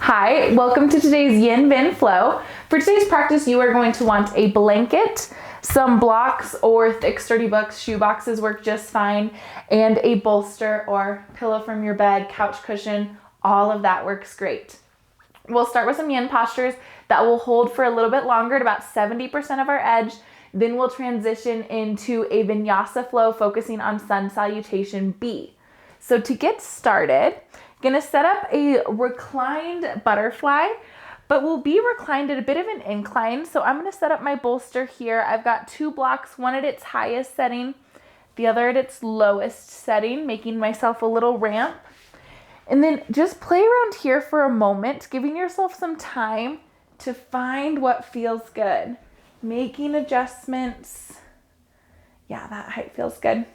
Hi, welcome to today's Yin Vin Flow. For today's practice, you are going to want a blanket, some blocks or thick sturdy books, shoe boxes work just fine, and a bolster or pillow from your bed, couch cushion, all of that works great. We'll start with some Yin postures that will hold for a little bit longer at about 70% of our edge. Then we'll transition into a Vinyasa flow focusing on Sun Salutation B. So to get started, gonna set up a reclined butterfly, but we'll be reclined at a bit of an incline. So I'm gonna set up my bolster here. I've got two blocks, one at its highest setting, the other at its lowest setting, making myself a little ramp. And then just play around here for a moment, giving yourself some time to find what feels good. Making adjustments. Yeah, that height feels good.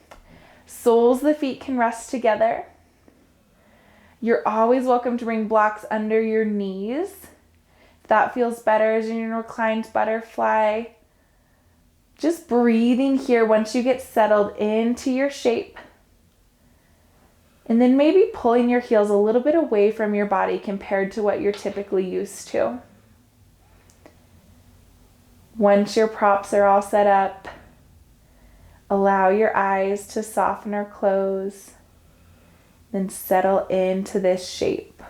Soles of the feet can rest together. You're always welcome to bring blocks under your knees. If that feels better as you're in a reclined butterfly. Just breathing here once you get settled into your shape. And then maybe pulling your heels a little bit away from your body compared to what you're typically used to. Once your props are all set up, allow your eyes to soften or close. Then settle into this shape.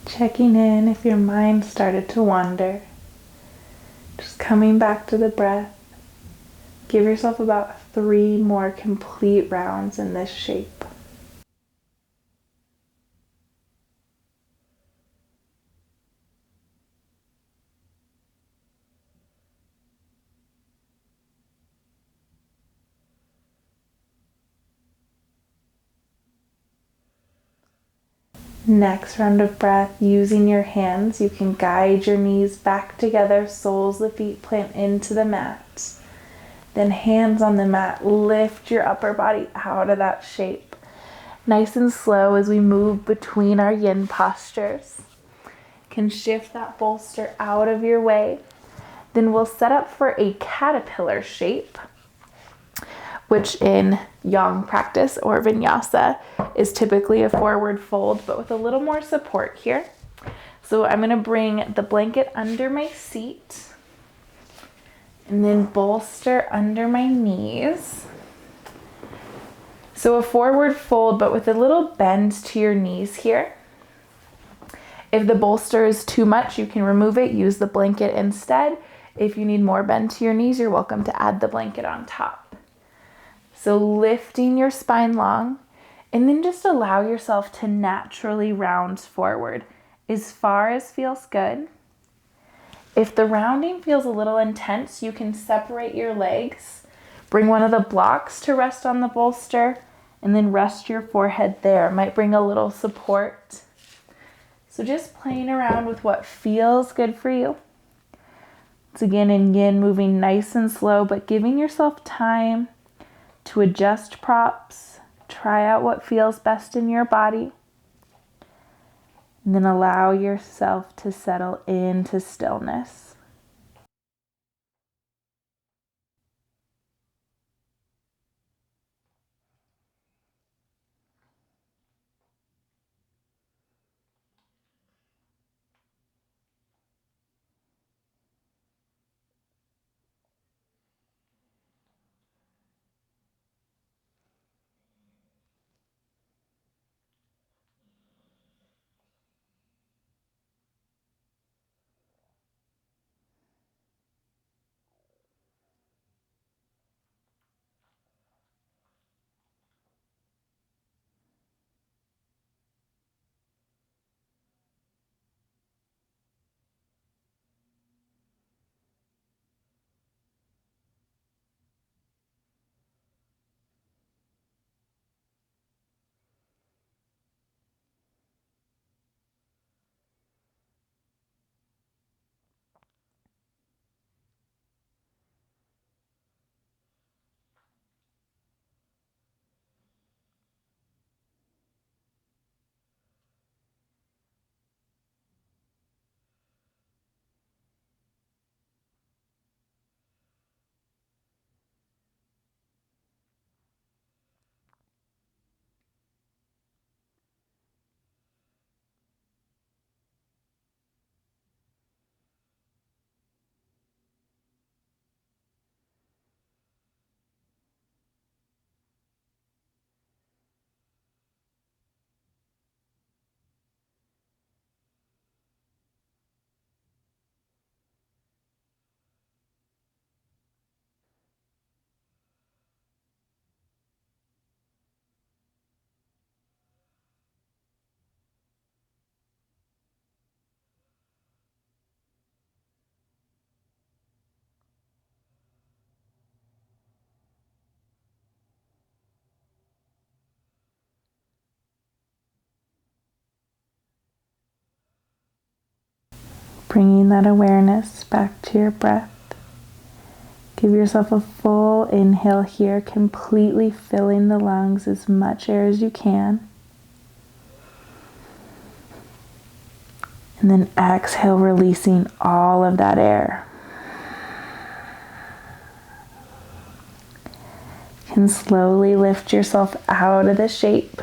Checking in if your mind started to wander. Just coming back to the breath. Give yourself about 3 more complete rounds in this shape. Next round of breath, using your hands, you can guide your knees back together, soles of the feet plant into the mat. Then hands on the mat, lift your upper body out of that shape. Nice and slow as we move between our yin postures. Can shift that bolster out of your way. Then we'll set up for a caterpillar shape, which in yang practice or vinyasa is typically a forward fold, but with a little more support here. So I'm gonna bring the blanket under my seat, And then bolster under my knees. So a forward fold, but with a little bend to your knees here. If the bolster is too much, you can remove it, use the blanket instead. If you need more bend to your knees, you're welcome to add the blanket on top. So lifting your spine long, and then just allow yourself to naturally round forward as far as feels good. If the rounding feels a little intense, you can separate your legs, bring one of the blocks to rest on the bolster, and then rest your forehead there. It might bring a little support. So just playing around with what feels good for you. Once again in yin, moving nice and slow, but giving yourself time to adjust props, try out what feels best in your body, and then allow yourself to settle into stillness. Bringing that awareness back to your breath. Give yourself a full inhale here, completely filling the lungs, as much air as you can. And then exhale, releasing all of that air. You can slowly lift yourself out of the shape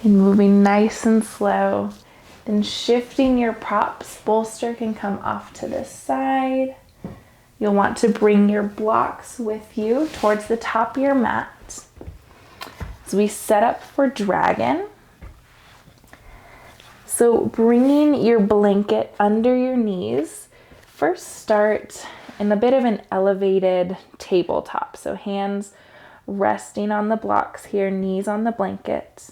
and moving nice and slow. Then shifting your props, bolster can come off to this side. You'll want to bring your blocks with you towards the top of your mat. As we set up for dragon. So bringing your blanket under your knees, first start in a bit of an elevated tabletop. So hands resting on the blocks here, knees on the blanket.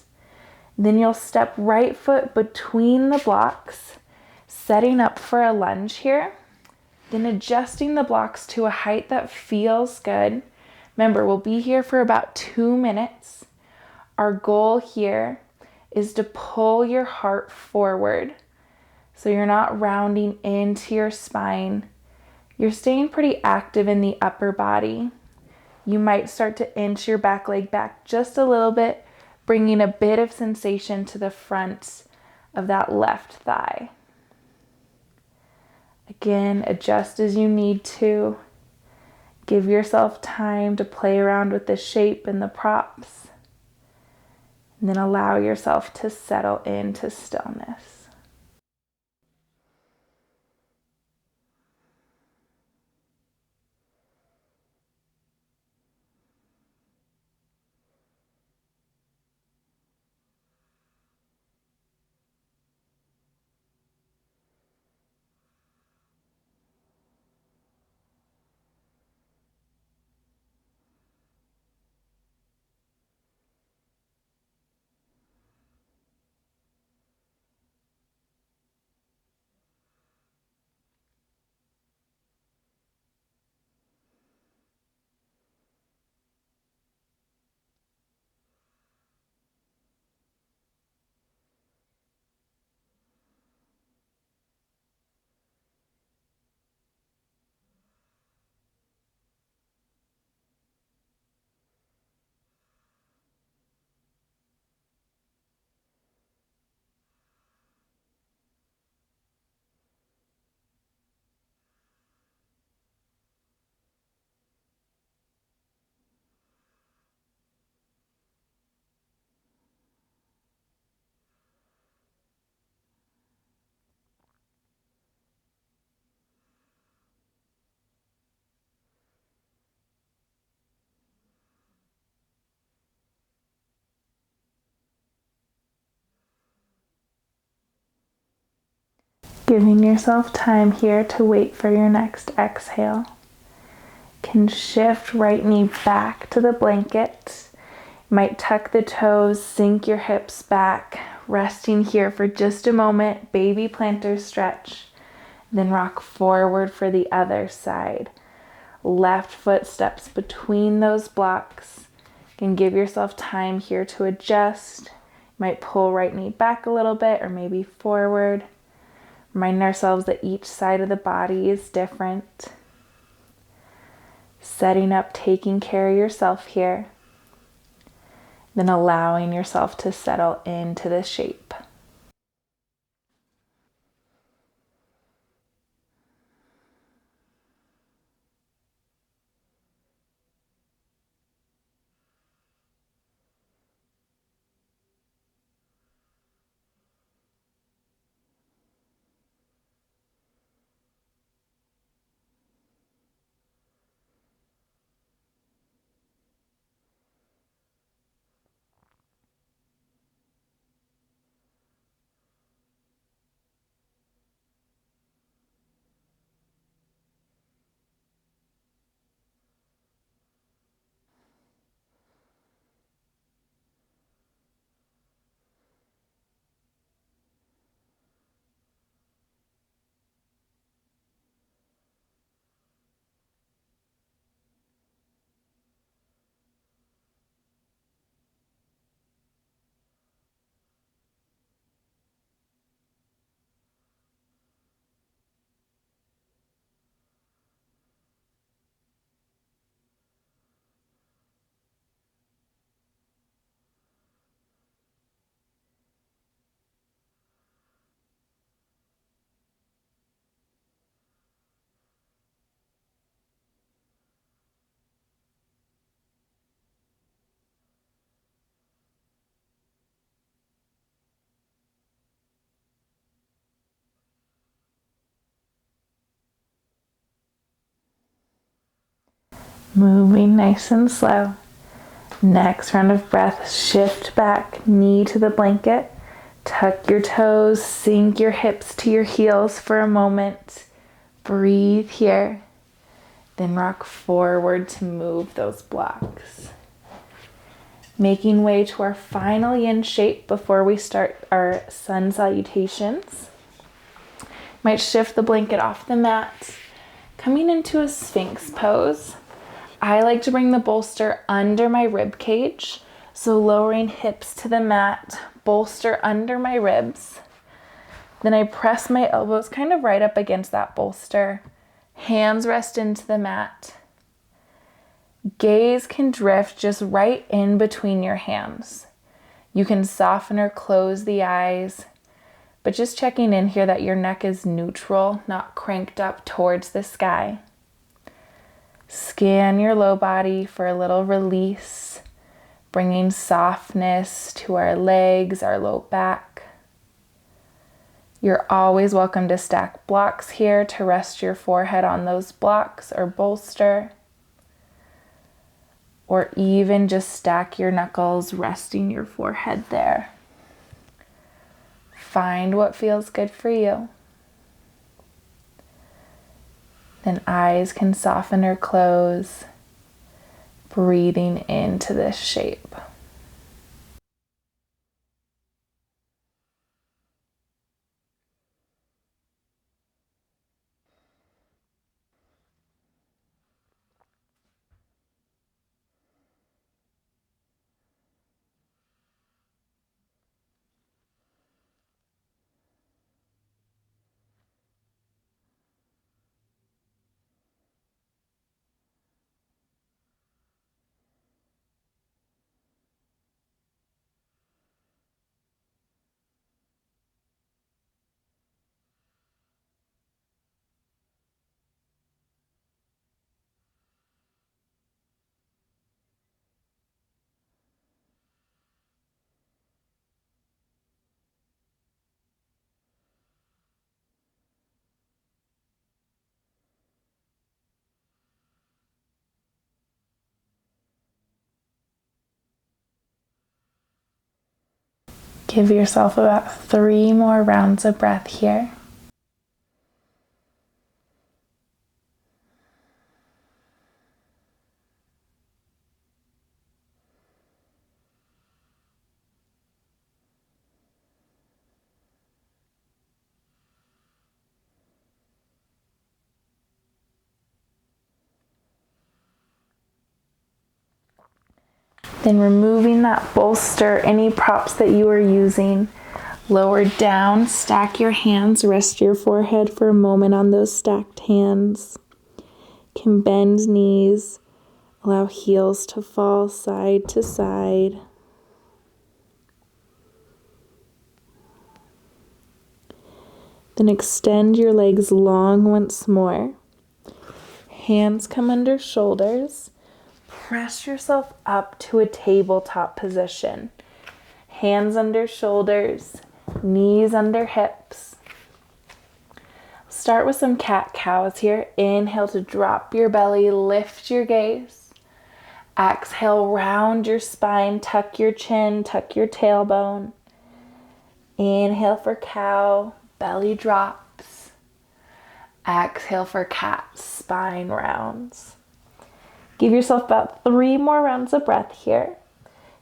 Then you'll step right foot between the blocks, setting up for a lunge here. Then adjusting the blocks to a height that feels good. Remember, we'll be here for about 2 minutes. Our goal here is to pull your heart forward. So you're not rounding into your spine. You're staying pretty active in the upper body. You might start to inch your back leg back just a little bit, bringing a bit of sensation to the front of that left thigh. Again, adjust as you need to. Give yourself time to play around with the shape and the props. And then allow yourself to settle into stillness. Giving yourself time here to wait for your next exhale. Can shift right knee back to the blanket. Might tuck the toes, sink your hips back, resting here for just a moment, baby planter stretch. Then rock forward for the other side. Left foot steps between those blocks. Can give yourself time here to adjust. Might pull right knee back a little bit or maybe forward. Remind ourselves that each side of the body is different. Setting up, taking care of yourself here. Then allowing yourself to settle into the shape. Moving nice and slow. Next round of breath, shift back, knee to the blanket. Tuck your toes, sink your hips to your heels for a moment. Breathe here. Then rock forward to move those blocks. Making way to our final yin shape before we start our sun salutations. Might shift the blanket off the mat. Coming into a sphinx pose. I like to bring the bolster under my rib cage. So lowering hips to the mat, bolster under my ribs. Then I press my elbows kind of right up against that bolster. Hands rest into the mat. Gaze can drift just right in between your hands. You can soften or close the eyes, but just checking in here that your neck is neutral, not cranked up towards the sky. Scan your low body for a little release, bringing softness to our legs, our low back. You're always welcome to stack blocks here to rest your forehead on those blocks or bolster. Or even just stack your knuckles, resting your forehead there. Find what feels good for you. Then eyes can soften or close, breathing into this shape. Give yourself about 3 more rounds of breath here. Then removing that bolster, any props that you are using, lower down, stack your hands, rest your forehead for a moment on those stacked hands. You can bend knees, allow heels to fall side to side. Then extend your legs long once more. Hands come under shoulders. Press yourself up to a tabletop position. Hands under shoulders, knees under hips. Start with some cat-cows here. Inhale to drop your belly, lift your gaze. Exhale, round your spine, tuck your chin, tuck your tailbone. Inhale for cow, belly drops. Exhale for cat, spine rounds. Give yourself about 3 more rounds of breath here.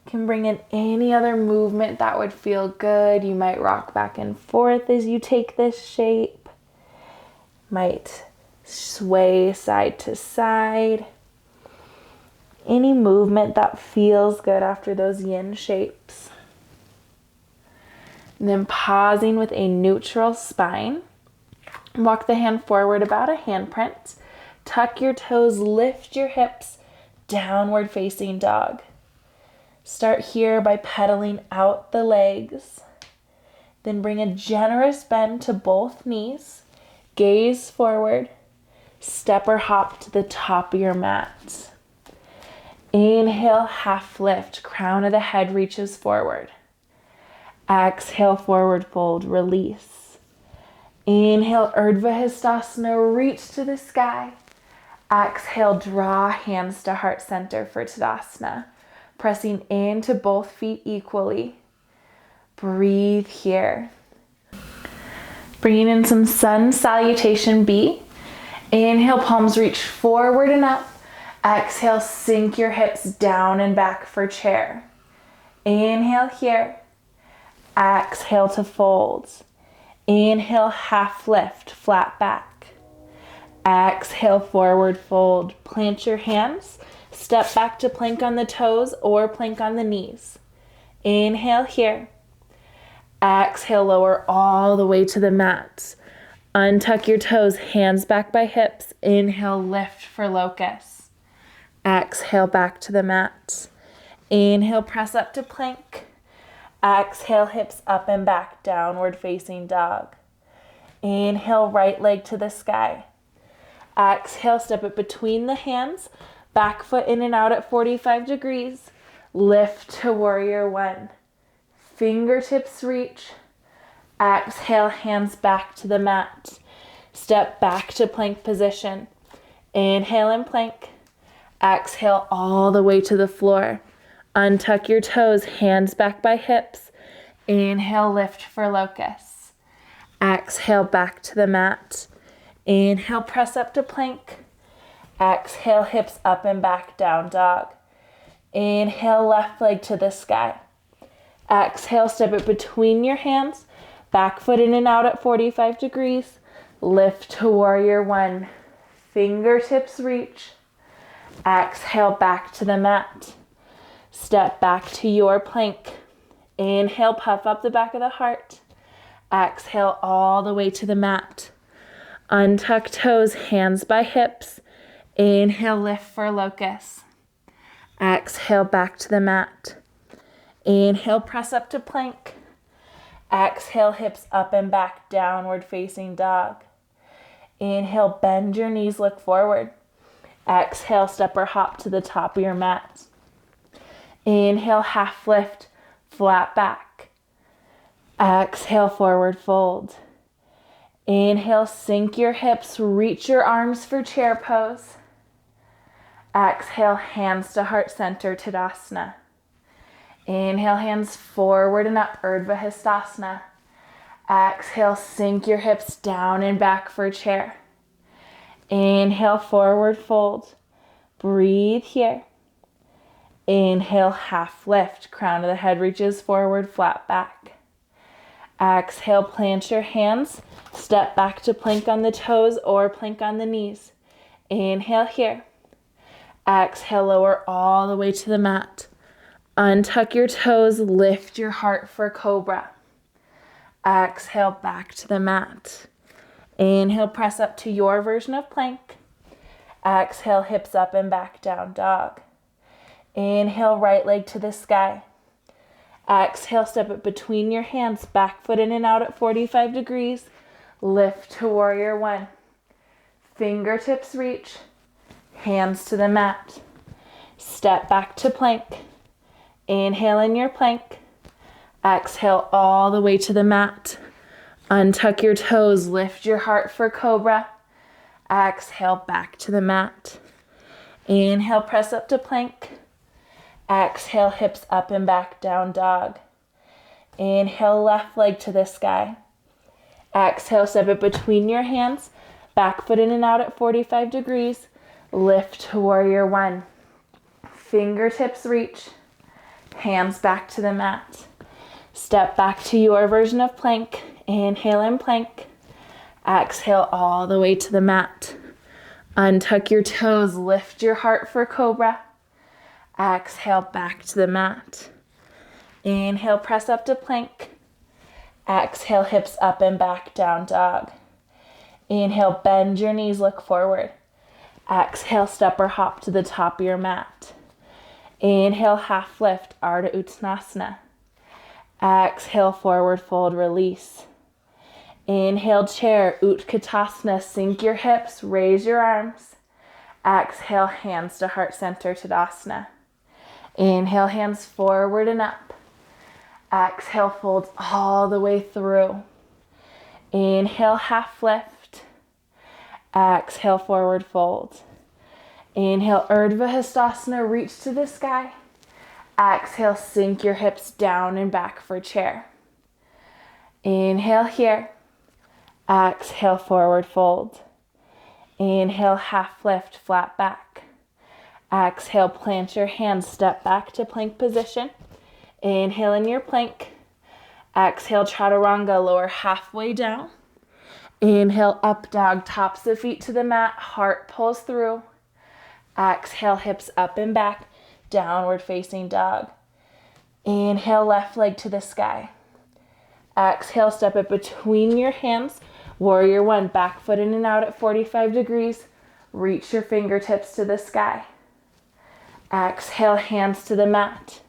You can bring in any other movement that would feel good. You might rock back and forth as you take this shape. Might sway side to side. Any movement that feels good after those yin shapes. And then pausing with a neutral spine. Walk the hand forward about a handprint. Tuck your toes, lift your hips, downward facing dog. Start here by pedaling out the legs. Then bring a generous bend to both knees. Gaze forward. Step or hop to the top of your mat. Inhale, half lift. Crown of the head reaches forward. Exhale, forward fold, release. Inhale, Urdhva Hastasana, reach to the sky. Exhale, draw hands to heart center for Tadasana. Pressing into both feet equally. Breathe here. Bringing in some Sun Salutation B. Inhale, palms reach forward and up. Exhale, sink your hips down and back for chair. Inhale here. Exhale to fold. Inhale, half lift, flat back. Exhale, forward fold. Plant your hands. Step back to plank on the toes or plank on the knees. Inhale here. Exhale, lower all the way to the mat. Untuck your toes, hands back by hips. Inhale, lift for locust. Exhale, back to the mat. Inhale, press up to plank. Exhale, hips up and back, downward facing dog. Inhale, right leg to the sky. Exhale, step it between the hands. Back foot in and out at 45 degrees. Lift to warrior one. Fingertips reach. Exhale, hands back to the mat. Step back to plank position. Inhale and plank. Exhale all the way to the floor. Untuck your toes, hands back by hips. Inhale, lift for locust. Exhale, back to the mat. Inhale, press up to plank. Exhale, hips up and back, down dog. Inhale, left leg to the sky. Exhale, step it between your hands. Back foot in and out at 45 degrees. Lift to warrior one. Fingertips reach. Exhale, back to the mat. Step back to your plank. Inhale, puff up the back of the heart. Exhale all the way to the mat. Untuck toes, hands by hips. Inhale, lift for locust. Exhale, back to the mat. Inhale, press up to plank. Exhale, hips up and back, downward facing dog. Inhale, bend your knees, look forward. Exhale, step or hop to the top of your mat. Inhale, half lift, flat back. Exhale, forward fold. Inhale, sink your hips, reach your arms for chair pose. Exhale, hands to heart center, Tadasana. Inhale, hands forward and up, Urdhva Hastasana. Exhale, sink your hips down and back for chair. Inhale, forward fold. Breathe here. Inhale, half lift. Crown of the head reaches forward, flat back. Exhale, plant your hands. Step back to plank on the toes or plank on the knees. Inhale here. Exhale, lower all the way to the mat. Untuck your toes, lift your heart for cobra. Exhale, back to the mat. Inhale, press up to your version of plank. Exhale, hips up and back, down dog. Inhale, right leg to the sky. Exhale, step it between your hands, back foot in and out at 45 degrees. Lift to warrior one. Fingertips reach, hands to the mat. Step back to plank. Inhale in your plank. Exhale all the way to the mat. Untuck your toes, lift your heart for cobra. Exhale, back to the mat. Inhale, press up to plank. Exhale, hips up and back, down dog. Inhale, left leg to the sky. Exhale, step it between your hands, back foot in and out at 45 degrees. Lift to warrior one. Fingertips reach, hands back to the mat. Step back to your version of plank. Inhale in plank. Exhale all the way to the mat. Untuck your toes, lift your heart for cobra. Exhale, back to the mat. Inhale, press up to plank. Exhale, hips up and back, down dog. Inhale, bend your knees, look forward. Exhale, step or hop to the top of your mat. Inhale, half lift, Ardha Uttanasana. Exhale, forward fold, release. Inhale, chair, Utkatasana, sink your hips, raise your arms. Exhale, hands to heart center, Tadasana. Inhale, hands forward and up. Exhale, folds all the way through. Inhale, half lift. Exhale, forward fold. Inhale, Urdhva Hastasana, reach to the sky. Exhale, sink your hips down and back for chair. Inhale here. Exhale, forward fold. Inhale, half lift, flat back. Exhale, plant your hands, step back to plank position. Inhale in your plank. Exhale, chaturanga, lower halfway down. Inhale, up dog, tops the feet to the mat, heart pulls through. Exhale, hips up and back, downward facing dog. Inhale, left leg to the sky. Exhale, step it between your hands. Warrior one, back foot in and out at 45 degrees. Reach your fingertips to the sky. Exhale, hands to the mat.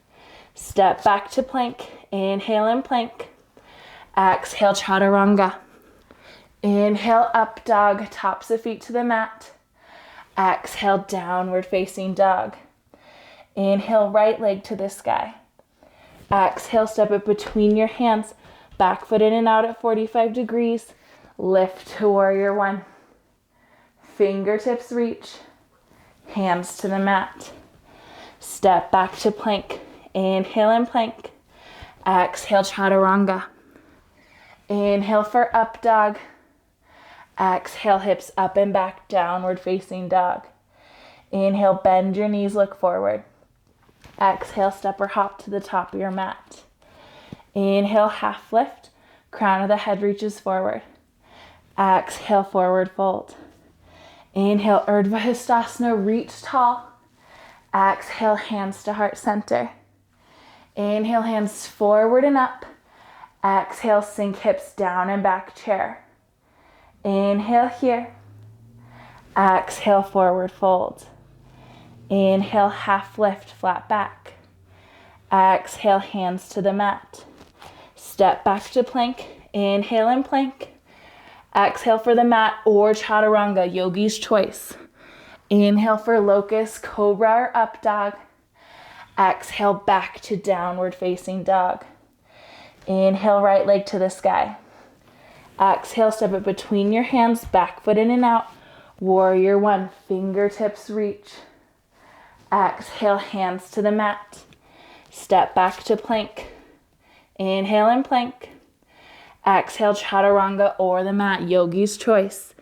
Step back to plank. Inhale in plank. Exhale, chaturanga. Inhale, up dog, tops the feet to the mat. Exhale, downward facing dog. Inhale, right leg to the sky. Exhale, step it between your hands. Back foot in and out at 45 degrees. Lift to warrior one. Fingertips reach. Hands to the mat. Step back to plank. Inhale in plank. Exhale, chaturanga. Inhale for up dog. Exhale, hips up and back, downward facing dog. Inhale, bend your knees, look forward. Exhale, step or hop to the top of your mat. Inhale, half lift, crown of the head reaches forward. Exhale, forward fold. Inhale, Urdhva Hastasana, reach tall. Exhale, hands to heart center. Inhale, hands forward and up. Exhale, sink hips down and back, chair. Inhale here. Exhale, forward fold. Inhale, half lift, flat back. Exhale, hands to the mat. Step back to plank. Inhale in plank. Exhale for the mat or chaturanga, yogi's choice. Inhale for locust, cobra or up dog. Exhale, back to downward facing dog. Inhale, right leg to the sky. Exhale, step it between your hands, back foot in and out. Warrior one, fingertips reach. Exhale, hands to the mat. Step back to plank. Inhale in plank. Exhale, chaturanga or the mat, yogi's choice.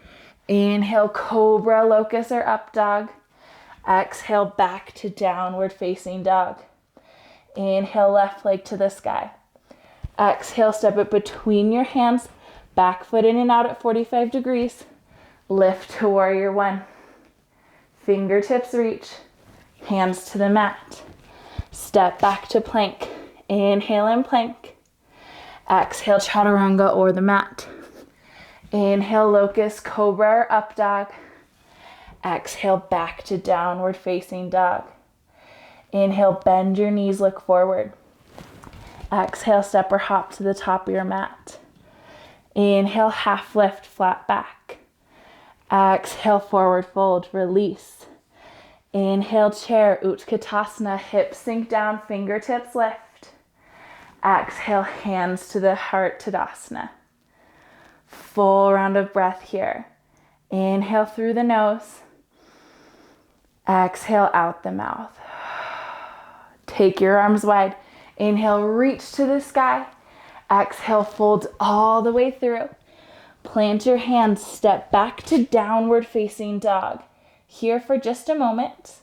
Inhale, cobra, locust or up dog. Exhale, back to downward facing dog. Inhale, left leg to the sky. Exhale, step it between your hands, back foot in and out at 45 degrees. Lift to warrior one. Fingertips reach. Hands to the mat. Step back to plank. Inhale and plank. Exhale, chaturanga or the mat. Inhale, locust, cobra or up dog. Exhale, back to downward facing dog. Inhale, bend your knees, look forward. Exhale, step or hop to the top of your mat. Inhale, half lift, flat back. Exhale, forward fold, release. Inhale, chair, Utkatasana, hips sink down, fingertips lift. Exhale, hands to the heart, Tadasana. Full round of breath here. Inhale through the nose. Exhale out the mouth. Take your arms wide. Inhale, reach to the sky. Exhale, fold all the way through. Plant your hands, step back to downward facing dog. Here for just a moment.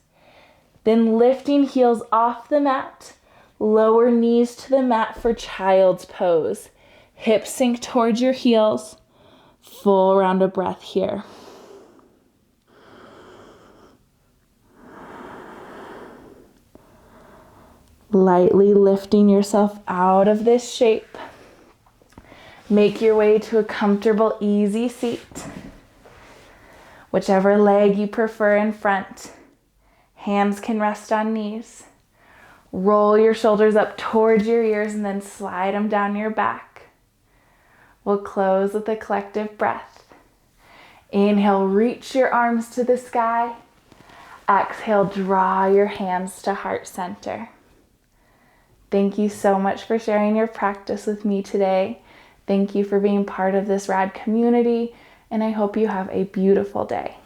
Then lifting heels off the mat. Lower knees to the mat for child's pose. Hips sink towards your heels. Full round of breath here. Lightly lifting yourself out of this shape. Make your way to a comfortable, easy seat. Whichever leg you prefer in front. Hands can rest on knees. Roll your shoulders up towards your ears and then slide them down your back. We'll close with a collective breath. Inhale, reach your arms to the sky. Exhale, draw your hands to heart center. Thank you so much for sharing your practice with me today. Thank you for being part of this rad community, and I hope you have a beautiful day.